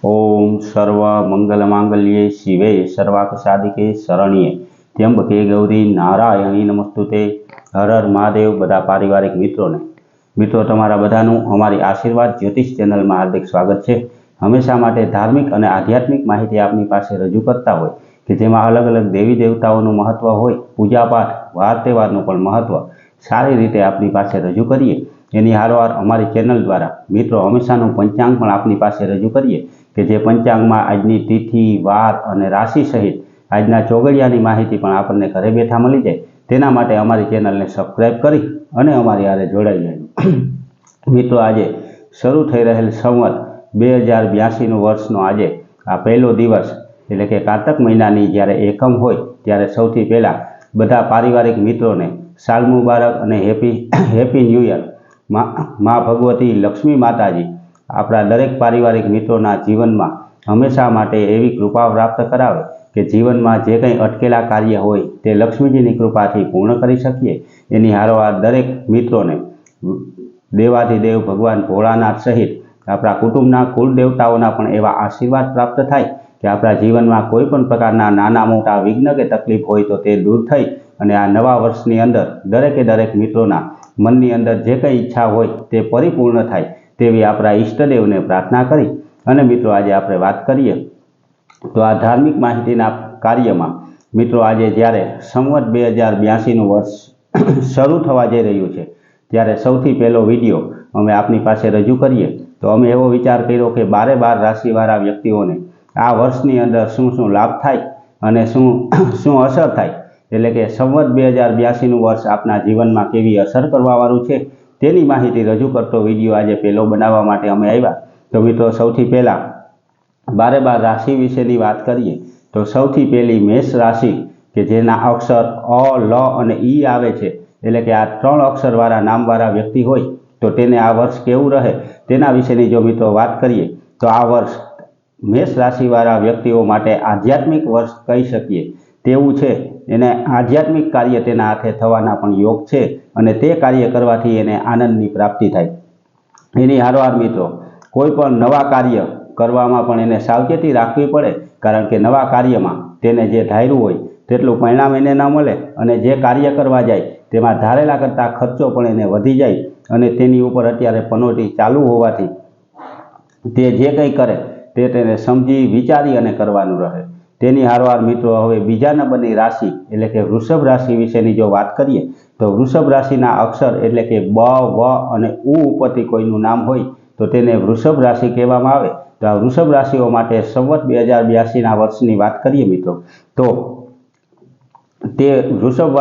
ओम सर्व मंगल मांगल्ये शिवे सर्वार्थ साधिके शरण्ये त्र्यंबके गौरी नारायणी नमस्तुते। हर हर महादेव। बधा पारिवारिक मित्रों तमारा बधानुं अमारी आशीर्वाद ज्योतिष चेनल में हार्दिक स्वागत है। हमेशा माटे धार्मिक और आध्यात्मिक माहिती आपनी पासे रजू करता होय कि जेमां अलग अलग देवी देवताओं महत्व होय, पूजा पाठ वार तहेवारनुं पण महत्व सारी रीते आपनी पासे रजू करीए। एनी हारोहार अमारी चेनल द्वारा मित्रों हमेशानुं पंचांग पण आपनी पासे रजू करीए कि जे पंचांग में आजनी तिथि वार और राशि सहित आजना चौगड़ियानी माहिती पण आपने घरे बैठा मळी जाए तेना माटे अमारी चेनल ने सब्सक्राइब करी अने अमारी हारे जोड़ाई जाए। मित्रों आजे शरू थई रहेल संवत 2082 वर्षनो आजे आ पहलो दिवस एटले के कार्तक महीनानी ज्यारे एकम होय त्यारे सौथी पहेला बधा पारिवारिक मित्रों ने साल मुबारक और हेपी न्यू ईयर। माँ भगवती लक्ष्मी माताजी अपना दरेक पारिवारिक मित्रों जीवन में हमेशा माटे एवी कृपा प्राप्त करावे कि जीवन में जे कई अटकेला कार्य होय ते लक्ष्मीजी की कृपा थी पूर्ण करी सकीए। एनी हारोहार दरेक मित्रों ने देवाधिदेव भगवान भोळानाथ सहित अपना कुटुंबना कुल देवताओं पण एवा आशीर्वाद प्राप्त थाय कि अपना जीवन में कोईपण प्रकारना नाना मोटा विघ्न के तकलीफ होय तो ते दूर थई अने आ नवा वर्षनी अंदर दरेके दरेक मित्रों मननी अंदर जे कई इच्छा होय ते परिपूर्ण थाय तेवी आपणा इष्टदेव ने प्रार्थना करी। अने मित्रों आज आपणे बात करीए तो आ धार्मिक माहितीना कार्यमां मित्रों आज ज्यारे संवत 2082 वर्ष शरू थवा जई रह्युं छे त्यारे सौथी पहेलो विडियो अमे आपनी पासे रजू करीए तो अमे एवो विचार कर्यो कि 12 राशिवाळा व्यक्तिओने आ वर्षनी अंदर शुं शुं लाभ थाय अने शुं असर थाय एटले के संवत 2082 वर्ष आपना जीवन में केवी असर करवावाळुं छे तेनी माहिती रजू करतो विडियो आज पहेलो बनाववा माटे अमे आव्या। तो मित्रों सौथी पहेला 12 राशि विशेनी बात करीए तो सौथी पहेली मेष राशि के जेना अक्षर अ ल अने ई आवे छे एटले के आ 3 अक्षरवाळा नामवाळा व्यक्ति होय तो तेने आ वर्ष केवुं रहे तेना विशेनी जो मित्रों बात करीए तो आ वर्ष मेष राशिवाळा व्यक्तिओ माटे आध्यात्मिक वर्ष कही शकीए तेवुं छे। एने आध्यात्मिक कार्य तेना हाथे थवाना पण योग छे अने ते कार्य करवाथी एने आनंदनी प्राप्ति थाय। एनी हारोहार मित्रों कोईपण नवा कार्य करवामां पण एने सावचेती राखवी पड़े कारण के नवा कार्यमां तेने जे धार्युं होय तेटलुं परिणाम एने न मळे अने जे कार्य करवा जाय तेमां धारेला करता खर्चो पण एने वधी जाय अने तेनी उपर अत्यारे पनोटी चालू होवाथी ते जे कंई करे ते तेने समजी विचारी अने करवानुं रहे। तेनी हारोहार मित्रों हवे बीजा नंबरनी राशि एटले के वृषभ राशि विशेनी जो बात करीए तो वृषभ राशिना अक्षर एटले के ब व अने उ उपरथी कोईनुं नाम होय तो तेने वृषभ राशि कहेवामां आवे। तो आ वृषभ राशिओ माटे संवत 2082 ना वर्षनी बात करीए मित्रों तो ते वृषभ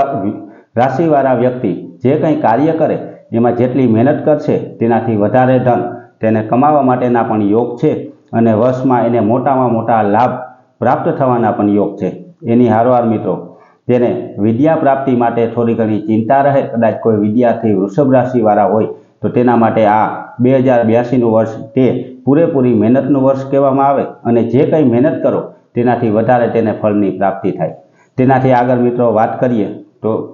राशिवाळा व्यक्ति जे कंई कार्य करे एमां जेटली मेहनत करशे तेनाथी वधारे धन तेने कमावा माटेना पण योग छे अने वर्षमां एने मोटामां मोटा लाभ प्राप्त थवाना पण योग छे। एनी हारोहार मित्रों तेने विद्या प्राप्ति माटे थोड़ी घणी चिंता रहे कदाच कोई विद्यार्थी वृषभ राशिवाळा होय तो तेना माटे आ 2082 वर्ष ते पूरेपूरी मेहनतनुं वर्ष कहेवामां आवे अने जे कंई मेहनत करो तेनाथी वधारे तेने फळनी प्राप्ति थाय। तेनाथी आगळ मित्रों बात करीए तो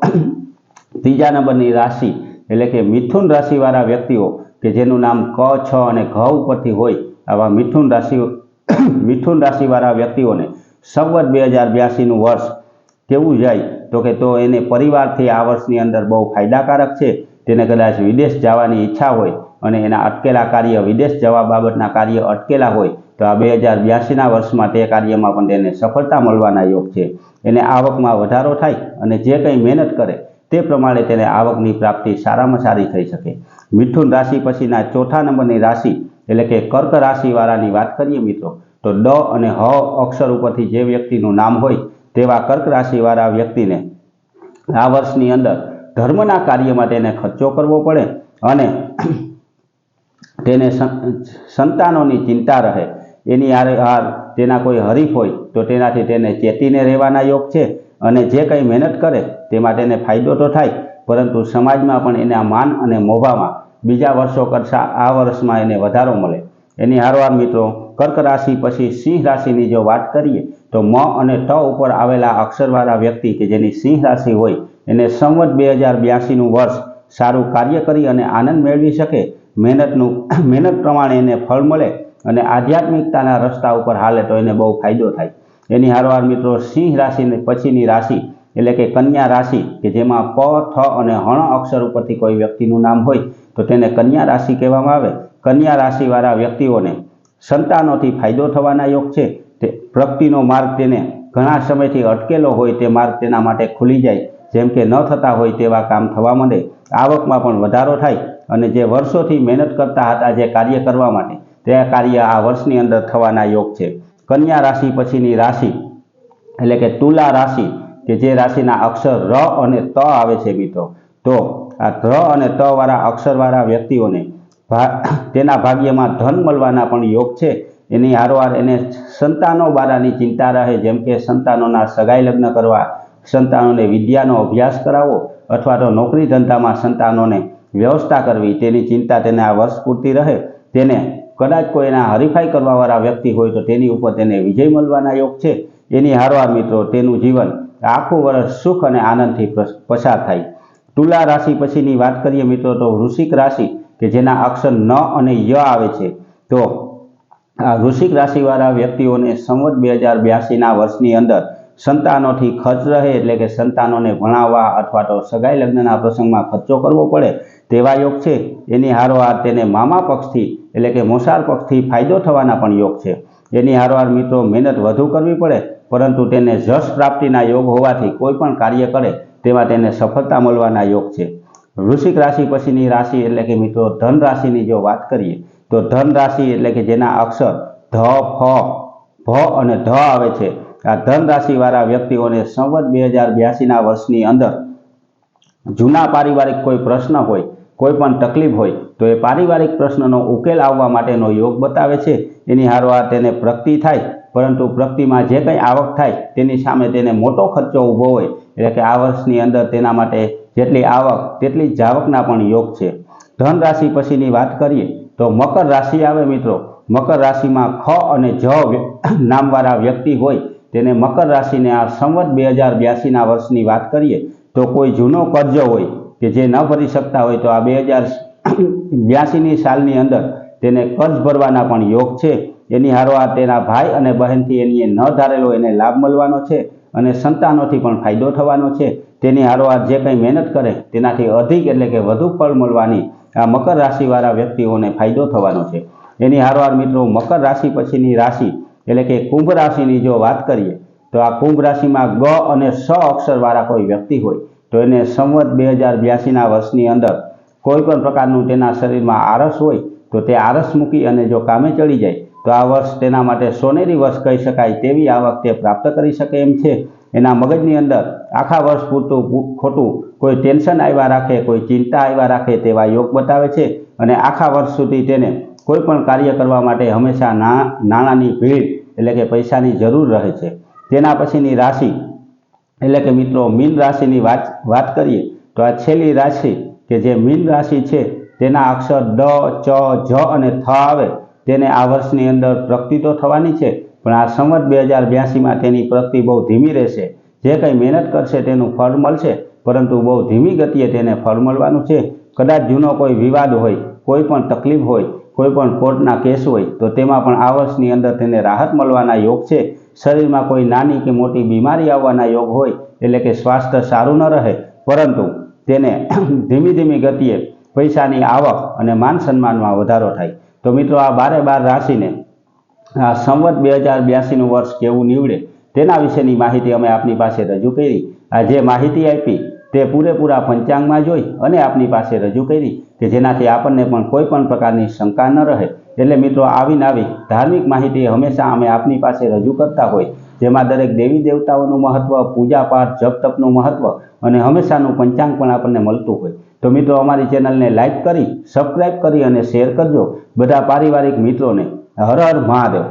तीजा नंबरनी राशि एटले के मिथुन राशिवाळा व्यक्तिओ के जेनुं नाम क छ अने घ उपरथी होय आवा मिथुन राशिवाळा व्यक्तिओने संवत 2082 वर्ष केवुं जाय तो के तो एने परिवारथी आ वर्षनी अंदर बहु फायदाकारक छे। तेने कदाच विदेश जवानी इच्छा होय अने एना अटकेला कार्य विदेश जवा बाबतना कार्य अटकेला होय तो आ 2082 वर्षमां ते कार्यमां पण तेने सफलता मळवाना योग छे। एने आवकमां वधारो थाय अने जे कंई मेहनत करे ते प्रमाणे तेने आवकनी प्राप्ति सारामां सारी थई शके। मिथुन राशि पछीना चौथा नंबरनी राशि एटले के कर्क राशिवाळानी बात करीए मित्रों तो ड अने ह अक्षर उपरथी जे व्यक्तिनुं नाम होय तेवा कर्क राशिवाळा व्यक्तिने आ वर्षनी अंदर धर्मना कार्यमां तेने खर्चो करवो पड़े अने तेने संतानोनी चिंता रहे। एनी हार तेना कोई हरीफ होय तो तेनाथी तेने चेतीने रहेवाना योग छे अने जे कंई मेहनत करे तेमां तेने फायदो तो थाय परंतु समाजमां पण एना मान अने मोभामां बीजा वर्षो करता आ वर्षमां एने वधारो मळे। एनी हारोहार मित्रों कर्क राशि पछी सिंह राशिनी जो बात करीए तो म अने ट उपर आवेला अक्षरवाळा व्यक्ति के जेनी सिंह राशि होय एने संवत 2082 वर्ष सारू कार्य करी अने आनंद मेळवी शके मेहनत प्रमाणे एने फळ मळे અને આધ્યાત્મિકતાના રસ્તા ઉપર હાલે તો એને બહુ ફાયદો થાય। એની હારવાર મિત્રો સિંહ રાશિ પછીની રાશિ એટલે કે કન્યા રાશિ કે જેમાં પ, થ અને હણ અક્ષર ઉપરથી કોઈ વ્યક્તિનું નામ હોય તો તેને કન્યા રાશિ કહેવામાં આવે। કન્યા રાશિવાળા વ્યક્તિઓને સંતાનોથી ફાયદો થવાના યોગ છે। તે પ્રગતિનો માર્ગ તેને ઘણા સમયથી અટકેલો હોય તે માર્ગ તેના માટે ખુલી જાય, જેમ કે ન થતા હોય તેવા કામ થવા માંડે। આવકમાં પણ વધારો થાય અને જે વર્ષોથી મહેનત કરતા હતા જે કાર્ય કરવા માટે તે કાર્ય આ વર્ષની અંદર થવાના યોગ છે। કન્યા રાશિ પછીની રાશિ એટલે કે તુલા રાશિ કે જે રાશિના અક્ષર ર અને ત આવે છે મિત્રો, તો આ ર અને ત વાળા અક્ષરવાળા વ્યક્તિઓને તેના ભાગ્યમાં ધન મળવાના પણ યોગ છે। એની હારવાર એને સંતાનો બારાની ચિંતા રહે, જેમ કે સંતાનોના સગાઈ લગ્ન કરવા, સંતાનોને વિદ્યાનો અભ્યાસ કરાવવો અથવા તો નોકરી ધંધામાં સંતાનોને વ્યવસ્થા કરવી તેની ચિંતા તેને આ વર્ષ પૂરતી રહે। તેને કદાચ કોઈના હરીફાઈ કરવાવાળા વ્યક્તિ હોય તો તેની ઉપર તેને વિજય મળવાના યોગ છે। એની હારવાર મિત્રો તેનું જીવન આખું વર્ષ સુખ અને આનંદથી પસાર થાય। તુલા રાશિ પછીની વાત કરીએ મિત્રો તો વૃશ્ચિક રાશિ કે જેના અક્ષર ન અને ય આવે છે, તો આ વૃશ્ચિક રાશિવાળા વ્યક્તિઓને સંવત 2082ના વર્ષની અંદર સંતાનોથી ખર્ચ રહે, એટલે કે સંતાનોને ભણાવવા અથવા તો સગાઈ લગ્નના પ્રસંગમાં ખર્ચો કરવો પડે તેવા યોગ છે। એની હારવાર તેને મામા પક્ષથી એટલે કે મોસાળ પક્ષથી ફાયદો થવાના પણ યોગ છે। એની હારવાર મિત્રો મહેનત વધુ કરવી પડે, પરંતુ તેને જશ પ્રાપ્તિના યોગ હોવાથી કોઈ પણ કાર્ય કરે તેમાં તેને સફળતા મળવાના યોગ છે। વૃશ્ચિક રાશિ પછીની રાશિ એટલે કે મિત્રો ધન રાશિની જો વાત કરીએ તો ધન રાશિ એટલે કે જેના અક્ષર ધ, ફ, ભ અને ધ આવે છે, આ ધન રાશિવાળા વ્યક્તિઓને સંવત 2082ના વર્ષની અંદર જૂના પારિવારિક કોઈ પ્રશ્ન હોય, કોઈ પણ તકલીફ હોય તો એ પારિવારિક પ્રશ્નનો ઉકેલ આવવા માટેનો યોગ બતાવે છે। એની હારવાર તેને પ્રગતિ થાય, પરંતુ પ્રગતિમાં જે કંઈ આવક થાય તેની સામે તેને મોટો ખર્ચો ઊભો હોય, એટલે કે આ વર્ષની અંદર તેના માટે જેટલી આવક તેટલી જાવકના પણ યોગ છે। ધન રાશિ પછીની વાત કરીએ તો મકર રાશિ આવે મિત્રો। મકર રાશિમાં ખ અને જ નામવાળા વ્યક્તિ હોય તેને મકર રાશિને આ સંવત 2082ના વર્ષની વાત કરીએ તો કોઈ જૂનો કર્જ હોય કે જે ન ભરી શકતા હોય તો આ 2082ની સાલની અંદર તેને કર્જ ભરવાના પણ યોગ છે। એની હારવાર તેના ભાઈ અને બહેનથી એની ન ધારેલો એને લાભ મળવાનો છે અને સંતાનોથી પણ ફાયદો થવાનો છે। તેની હારવાર જે કંઈ મહેનત કરે તેનાથી અધિક એટલે કે વધુ ફળ મળવાની આ મકર રાશિવાળા વ્યક્તિઓને ફાયદો થવાનો છે। એની હારવાર મિત્રો મકર રાશિ પછીની રાશિ એટલે કે કુંભ રાશિની જો વાત કરીએ તો આ કુંભ રાશિમાં ગ અને સ અક્ષરવાળા કોઈ વ્યક્તિ હોય તો એને સંવત 2082ના વર્ષની અંદર કોઈ પણ પ્રકારનું તેના શરીરમાં આળસ હોય તો તે આળસ મૂકી અને જો કામે ચડી જાય તો આ વર્ષ તેના માટે સોનેરી વર્ષ કહી શકાય તેવી આવક તે પ્રાપ્ત કરી શકે એમ છે। એના મગજની અંદર આખા વર્ષ પૂરતું ખોટું કોઈ ટેન્શન આવ્યા રાખે, કોઈ ચિંતા આવ્યા રાખે તેવા યોગ બતાવે છે અને આખા વર્ષ સુધી તેને કોઈ પણ કાર્ય કરવા માટે હંમેશા નાણાંની ભીડ એટલે કે પૈસાની જરૂર રહે છે। તેના પછીની રાશિ એટલે કે મિત્રો મીન રાશિની વાત કરીએ તો આ છેલ્લી રાશિ કે જે મીન રાશિ છે તેના અક્ષર ડ, ચ, જ અને થ આવે, તેને આ વર્ષની અંદર પ્રગતિ તો થવાની છે, પણ આ સંવત 2082માં તેની પ્રગતિ બહુ ધીમી રહેશે। જે કંઈ મહેનત કરશે તેનું ફળ મળશે, પરંતુ બહુ ધીમી ગતિએ તેને ફળ મળવાનું છે। કદાચ જૂનો કોઈ વિવાદ હોય, કોઈ પણ તકલીફ હોય, કોઈ પણ કોર્ટના કેસ હોય તો તેમાં પણ આ વર્ષની અંદર તેને રાહત મળવાના યોગ છે। શરીરમાં કોઈ નાની કે મોટી બીમારી આવવાના યોગ હોય, એટલે કે સ્વાસ્થ્ય સારું ન રહે, પરંતુ તેને ધીમી ધીમી ગતિએ પૈસાની આવક અને માન સન્માનમાં વધારો થાય। તો મિત્રો આ 12 રાશિને આ સંવત 2082નું વર્ષ કેવું નીવડે તેના વિશેની માહિતી અમે આપની પાસે રજૂ કરી। આ જે માહિતી આપી તે પૂરેપૂરા પંચાંગમાં જોઈ અને આપની પાસે રજૂ કરી કે જેનાથી આપણને પણ કોઈ પણ પ્રકારની શંકા ન રહે। એટલે મિત્રો આવી ધાર્મિક માહિતી હંમેશા અમે આપની પાસે રજૂ કરતા હોય, જેમાં દરેક દેવી દેવતાઓનું મહત્વ, પૂજા પાઠ, જપ તપનું મહત્વ અને હંમેશાનું પંચાંગ પણ આપણને મળતું હોય। તો મિત્રો અમારી ચેનલને લાઈક કરી, સબસ્ક્રાઈબ કરી અને શેર કરજો બધા પારિવારિક મિત્રોને। હર હર મહાદેવ।